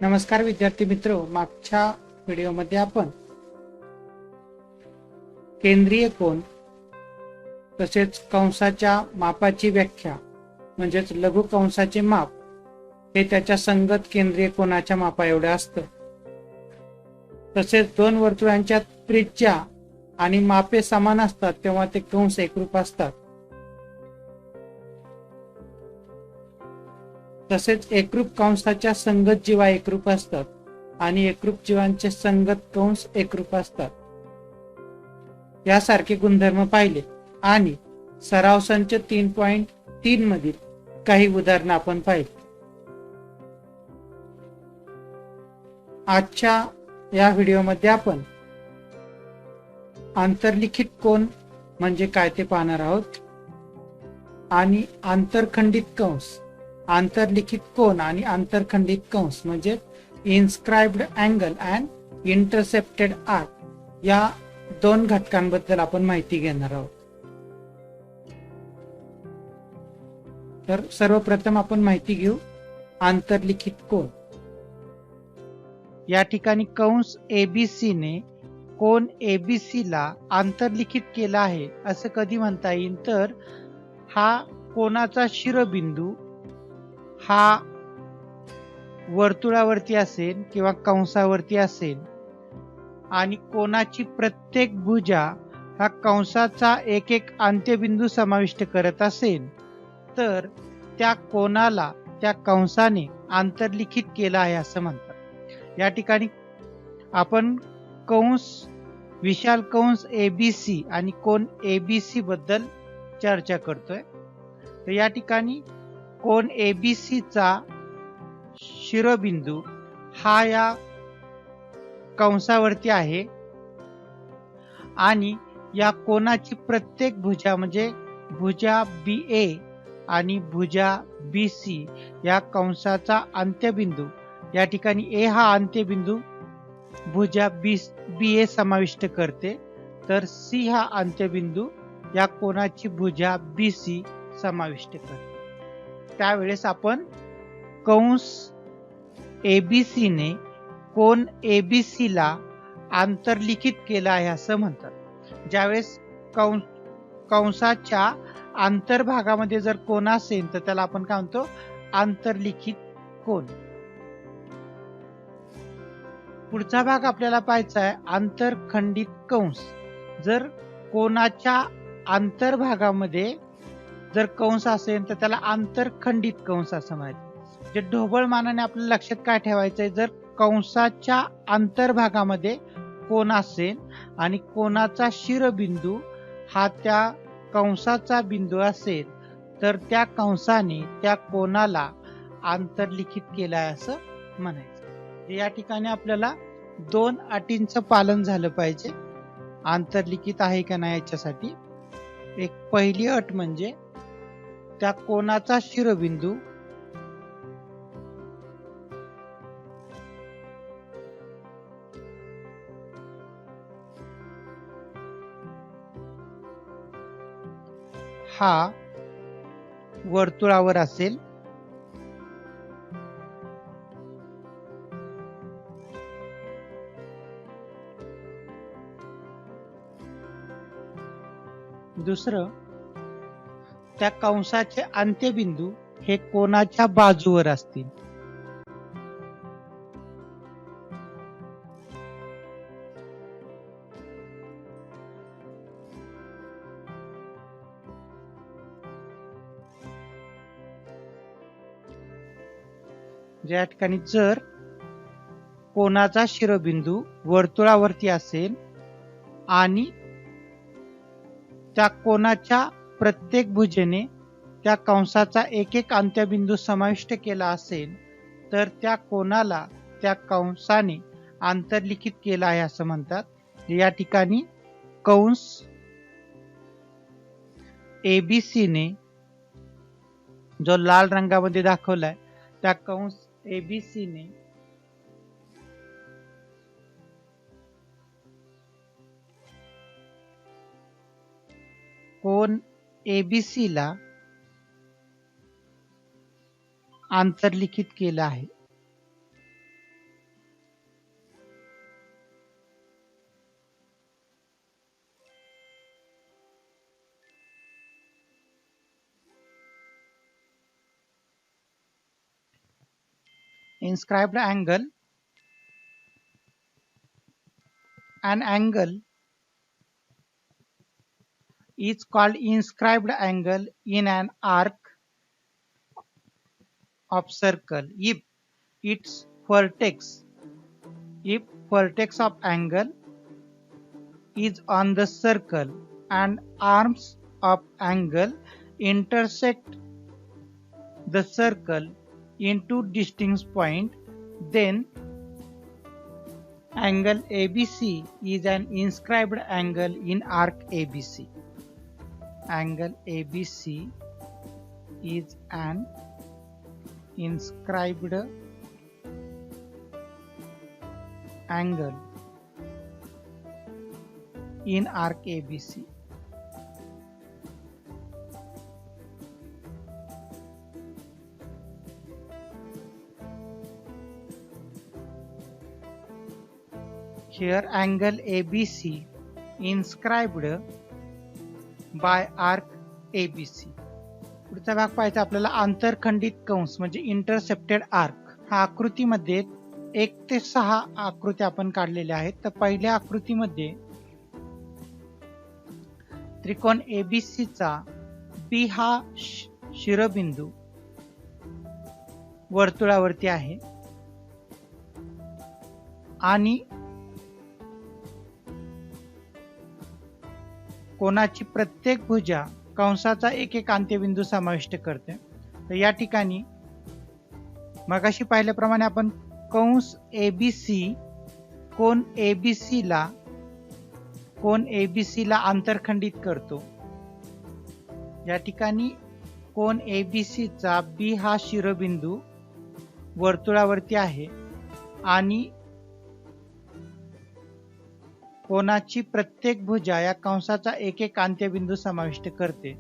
नमस्कार विद्यार्थी मित्र, मागच्या व्हिडिओमध्ये आपण केंद्रीय कोन तसेच कंसाच्या मापाची व्याख्या म्हणजेच लघु कंसाचे माप हे त्याच्या संगत केंद्रीय कोनाच्या मापा एवढे असतं। तसेच दोन वर्तुळांच्या त्रिज्या आणि मापे समान असतात तेव्हा ते कंस एकरूप असतात। तसेच एकरूप कंसाच्या संगत जीवा एकरूप असतात आणि एकरूप जीवांचे संगत कंस एकरूप असतात। यासारखे गुणधर्म पाहिले आणि सराव संच 3.3 मधील काही उदाहरणं आपण पाहिली। आजच्या या व्हिडिओमध्ये आपण आंतरलिखित कोन म्हणजे काय ते पाहणार आहोत आणि आंतरखंडित कंस, आंतरलिखित कोन आणि आंतरखंडित कंस म्हणजे inscribed angle and intercepted arc या दोन घटकांबद्दल आपण माहिती घेणार आहोत। तर सर्वप्रथम आपण माहिती घेऊ आंतरलिखित कोन। या ठिकाणी कंस ABC ने कोन ABC ला आंतरलिखित केला आहे असं कधी म्हणता येईल तर हा कोनाचा शिरोबिंदू हा वर्तुळावरती असेल किंवा कंसावरती असेल आणि कोनाची प्रत्येक भुजा हा कंसाचा एक एक अंत्यबिंदू समाविष्ट करत असेल तर त्या कोनाला त्या कंसाने आंतरलिखित केला आहे असं म्हणतात। या ठिकाणी आपण कंस विशाल कंस ABC आणि कोन ABC बद्दल चर्चा करतोय। तर या ठिकाणी कोन ABC चा शिरोबिंदू हा या कंसावरती आहे आणि या कोनाची प्रत्येक भुजा म्हणजे भुजा BA आणि भुजा BC या कंसाचा अंत्यबिंदू, या ठिकाणी A हा अंत्यबिंदू भुजा BA समाविष्ट करते तर C हा अंत्यबिंदू या कोनाची भुजा BC समाविष्ट करते। त्यावेळेस आपण कंस ABC ने कोन ABC ला आंतरलिखित केला आहे असं म्हणतात। ज्यावेळेस कंसाच्या आंतरभागामध्ये जर कोन असेल तर त्याला आपण काय म्हणतो, आंतरलिखित कोन। पुढचा भाग आपल्याला पाहायचा आहे आंतरखंडित कंस। जर कोनाच्या आंतरभागामध्ये जर कंस असेल तर त्याला आंतरखंडित कंस असं म्हणायचं। जे ढोबळ मानाने आपल्या लक्षात काय ठेवायचं आहे, जर कंसाच्या आंतरभागामध्ये कोन असेल आणि कोनाचा शिरोबिंदू हा त्या कंसाचा बिंदू असेल तर त्या कंसाने त्या कोनाला आंतरलिखित केला आहे असं म्हणायचं। या ठिकाणी आपल्याला दोन अटींचं पालन झालं पाहिजे आंतरलिखित आहे का नाही याच्यासाठी। एक पहिली अट म्हणजे त्या कोनाचा शिरोबिंदू हा वर्तुळावर असेल दुसरं त्या कंसाचे अंत्यबिंदू हे कोनाच्या बाजूवर असतील। ज्या ठिकाणी जर कोनाचा शिरोबिंदू वर्तुळावरती असेल आणि त्या कोनाच्या प्रत्येक भुजेने त्या कंसाचा एक एक अंत्यबिंदू समाविष्ट केला असेल तर त्या कोनाला त्या कंसाने आंतरलिखित केला आहे असं म्हणतात। या ठिकाणी कंस ABC ने जो लाल रंगामध्ये दाखवलाय त्या कंस ABC ने कोन ABC ला आंतरलिखित केला आहे। inscribed angle. An angle is called inscribed angle in an arc of circle if its vertex of angle is on the circle and arms of angle intersect the circle in two distinct points, then angle ABC is an inscribed angle in arc ABC. Angle ABC is an inscribed angle in arc ABC. Here angle ABC inscribed by arc ABC. पुढचा भाग पाहायचा आपल्याला आंतरखंडित कंस म्हणजे intercepted arc. हा आकृतीमध्ये 1 ते 6 आकृती आपण काढलेल्या आहेत. तर पहिल्या आकृतीमध्ये त्रिकोण ABC चा B हा शिरोबिंदू वर्तुळावरती आहे आणि कोणाची प्रत्येक भुजा कंसाचा एक एक अंत्यबिंदू समाविष्ट करते. तर या ठिकाणी मगाशी पाहिल्याप्रमाणे आपण कंस ABC कोण ABC ला आंतरखंडित करतो. या ठिकाणी कोण ABC चा B हा शिरोबिंदू वर्तुळावरती आहे आणि कोणाची प्रत्येक भुजा या कंसाचा एक एक अंत्यबिंदू समाविष्ट करते.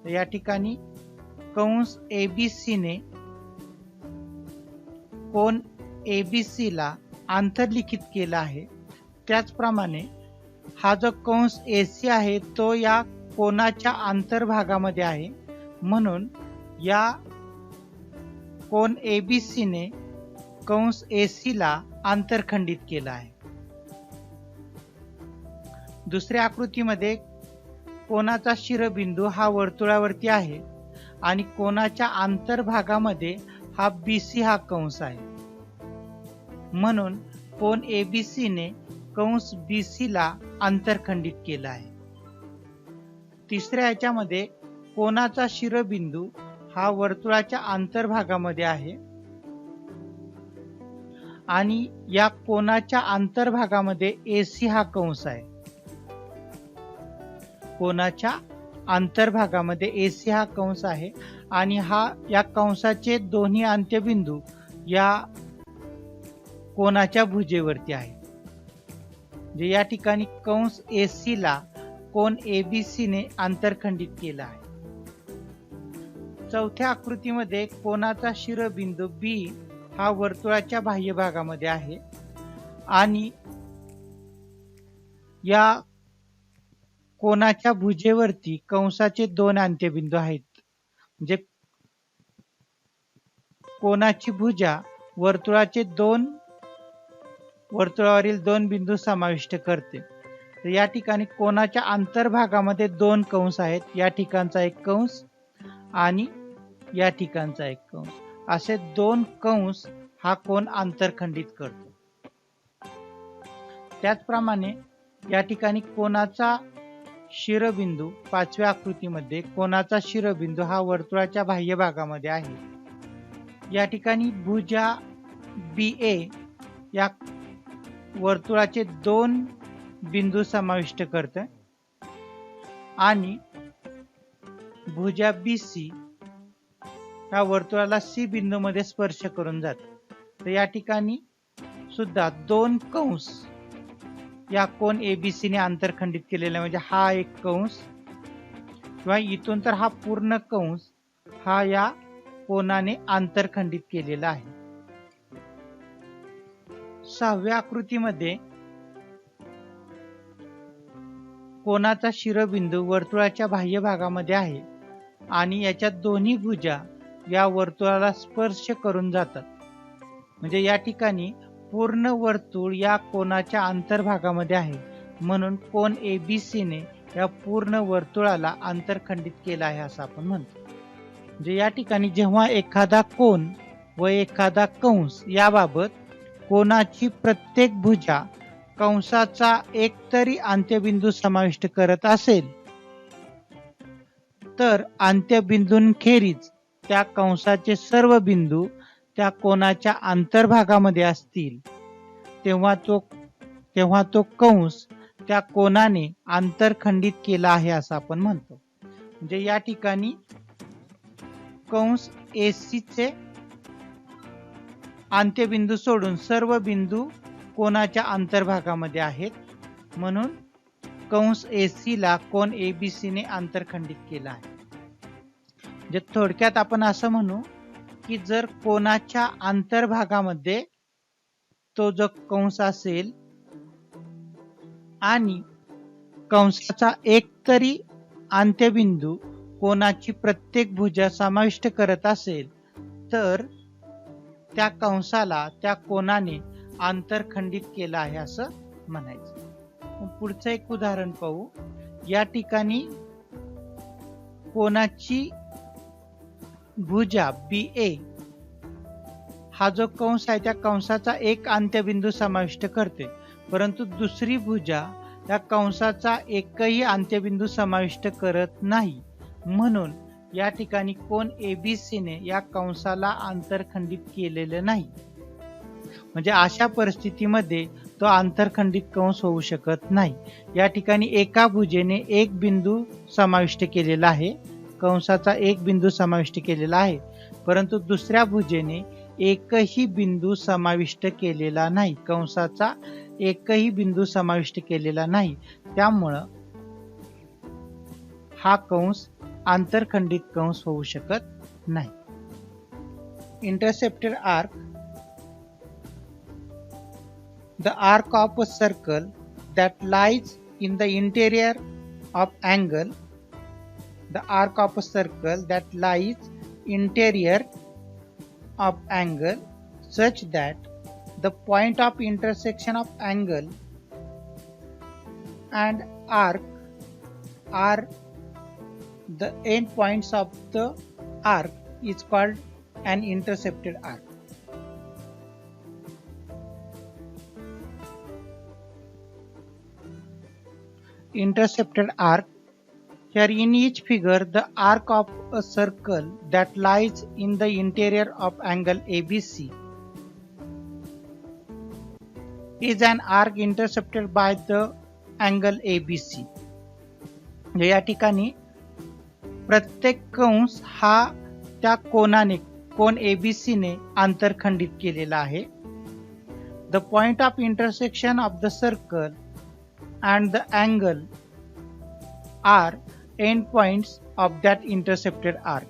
तर या ठिकाणी कंस ABC ने कोण ABC ला आंतरलिखित केला आहे. त्याचप्रमाणे हा जो कंस AC आहे तो या कोणाच्या अंतर्भागामध्ये आहे, म्हणून या कोण ABC ने कंस AC ला आंतरखंडित केला आहे. दुसऱ्या आकृतीमध्ये कोणाचा शिरोबिंदू हा वर्तुळावरती आहे आणि कोणाच्या अंतर्भागामध्ये हा BC हा कंस आहे, म्हणून कोण ABC ने कंस BC ला आंतरखंडित केला आहे. तिसऱ्या याच्यामध्ये कोणाचा शिरोबिंदू हा वर्तुळाच्या अंतर्भागामध्ये आहे आणि या कोणाच्या अंतर्भागामध्ये AC हा कंस आहे. कोणाच्या अंतर्भागामध्ये AC हा कंस आहे आणि या कंसाचे दोन्ही अंत्यबिंदू या कोणाच्या भुजेवरती आहे. जे या ठिकाणी कंस AC ला कोण ABC ने आंतरखंडित केला आहे. चौथ्या आकृतीमध्ये कोणाचा शिरोबिंदू B हा वर्तुळाच्या बाह्य भागामध्ये आहे आणि या कोणाच्या भुजेवरती कंसाचे 2 अंत्यबिंदू आहेत. म्हणजे कोणाची भुजा वर्तुळावरील 2 बिंदू समाविष्ट करते. तर या ठिकाणी कोणाच्या अंतर्भागामध्ये 2 कंस आहेत. या ठिकाणचा एक कंस आणि या ठिकाणचा एक कंस, असे 2 कंस हा कोण आंतरखंडित करतो. त्याचप्रमाणे या ठिकाणी कोणाचा शिरोबिंदू 5व्या आकृतीमध्ये कोणाचा शिरोबिंदू हा वर्तुळाच्या बाह्य भागामध्ये आहे. या ठिकाणी भुजा BA या वर्तुळाचे 2 बिंदू समाविष्ट करते आणि भुजा BC या वर्तुळाला C बिंदू मध्ये स्पर्श करून जाते. तर या ठिकाणी सुद्धा 2 कंस या कोण ABC ने आंतरखंडित केलेला, म्हणजे हा एक कंस किंवा इथून तर हा पूर्ण कंस हा या कोणाने आंतरखंडित केलेला आहे. 6व्या आकृतीमध्ये कोणाचा शिरोबिंदू वर्तुळाच्या बाह्य भागामध्ये आहे आणि याच्या दोन्ही भुजा या वर्तुळाला स्पर्श करून जातात. म्हणजे या ठिकाणी पूर्ण वर्तुळ या कोनाच्या अंतर्भागामध्ये आहे, म्हणून कोन ABC ने या पूर्ण वर्तुळाला अंतरखंडित केला आहे असं आपण म्हणतो. म्हणजे या ठिकाणी जेव्हा एखादा कोन व एखादा कंस याबाबत कोनाची प्रत्येक भुजा कंसाचा एक तरी अंत्यबिंदू समाविष्ट करत असेल, तर अंत्यबिंदूंखेरीज त्या कंसाचे सर्व बिंदू त्या कोनाच्या अंतर्भागामध्ये असतील, तेव्हा तो कंस त्या कोनाने अंतरखंडित केला आहे असं आपण म्हणतो. म्हणजे या ठिकाणी कंस AC चे अंत्यबिंदू सोडून सर्व बिंदू कोनाच्या अंतर्भागामध्ये आहेत, म्हणून कंस AC ला कोन ABC ने अंतरखंडित केला आहे. म्हणजे थोडक्यात आपण असं म्हणू की जर कोनाच्या अंतर्भागामध्ये तो जो कंस असेल आणि कंसाचा एक तरी अंत्यबिंदू कोनाची प्रत्येक भुजा समाविष्ट करत असेल, तर त्या कंसाला त्या कोनाने अंतरखंडित केला आहे असं म्हणायचं. पुढचं एक उदाहरण पाहू. या ठिकाणी कोनाची भुजा BA हा जो कंस आहे त्या कंसाचा एक अंत्यबिंदू समाविष्ट करते, परंतु दुसरी भुजा या कंसाचा एकही अंत्यबिंदू समाविष्ट करत नाही, म्हणून या ठिकाणी कोन ABC ने या कंसाला अंतरखंडित केलेलं नाही. म्हणजे अशा परिस्थितीमध्ये तो अंतरखंडित कंस होऊ शकत नाही. या ठिकाणी एका भुजेने एक बिंदू समाविष्ट केलेला आहे, कंसाचा एक बिंदू समाविष्ट केलेला आहे, परंतु दुसऱ्या भुजेने एकही बिंदू समाविष्ट केलेला नाही, कंसाचा एकही बिंदू समाविष्ट केलेला नाही. त्यामुळं हा कंस अंतरखंडित कंस होऊ शकत नाही. Intercepted arc. The arc of a circle that lies in the interior of angle. The arc of a circle that lies interior of angle such that the point of intersection of angle and arc are the end points of the arc is called an intercepted arc. Intercepted arc. Here in each figure, the arc of a circle that lies in the interior of angle ABC is an arc intercepted by the angle ABC. या ठिकाणी प्रत्येक कंस हा त्या कोनाने कोन ABC ने अंतरखंडित केलेला आहे. The point of intersection of the circle and the angle are end points of that intercepted arc.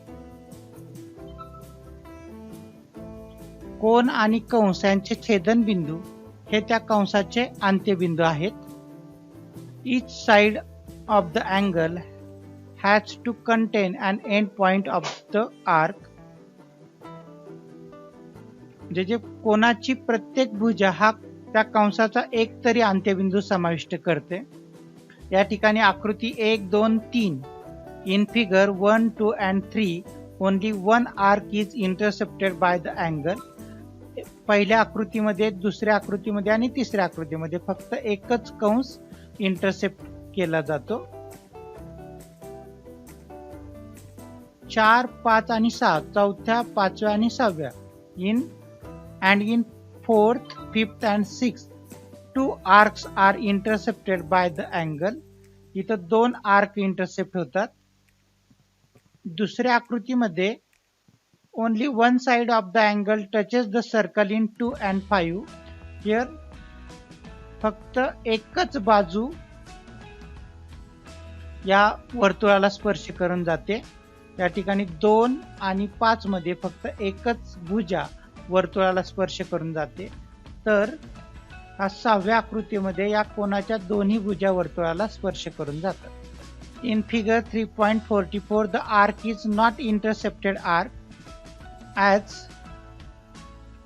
कोन आणि कंस यांचे छेदनबिंदू हे त्या कंसाचे अंत्यबिंदू आहेत. Each side of the angle has to contain an end point of the arc. जे कोनाची प्रत्येक भुजा हा त्या कंसाचा एक तरी अंत्यबिंदू समाविष्ट करते. या ठिकाणी आकृती 1, 2, 3 in figure 1, 2 and 3 only one arc is intercepted by the angle. पहिल्या आकृतीमध्ये, दुसऱ्या आकृतीमध्ये आणि तिसऱ्या आकृतीमध्ये फक्त एकच कंस इंटरसेप्ट केला जातो. 4, 5 आणि 6 चौथ्या, 5व्या आणि 6व्या in 4th, 5th and 6th 2 arcs are intercepted by the angle. इथं 2 आर्क इंटरसेप्ट होतात. दुसऱ्या आकृतीमध्ये only one side of the angle touches the circle in 2 and 5. Here फक्त एकच बाजू या वर्तुळाला स्पर्श करून जाते. या ठिकाणी 2 आणि 5 मध्ये फक्त एकच भुजा वर्तुळाला स्पर्श करून जाते. तर हा 6व्या आकृतीमध्ये या कोनाच्या दोन्ही भुजा वर्तुळाला स्पर्श करून जातात. In figure 3.44 the arc is not intercepted arc as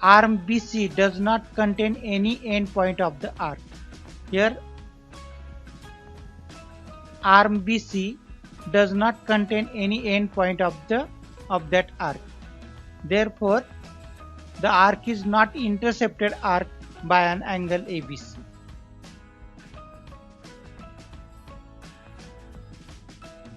arm BC does not contain any end point of the arc. Here arm BC does not contain any end point of that arc. Therefore, the arc is not intercepted arc by an angle ABC.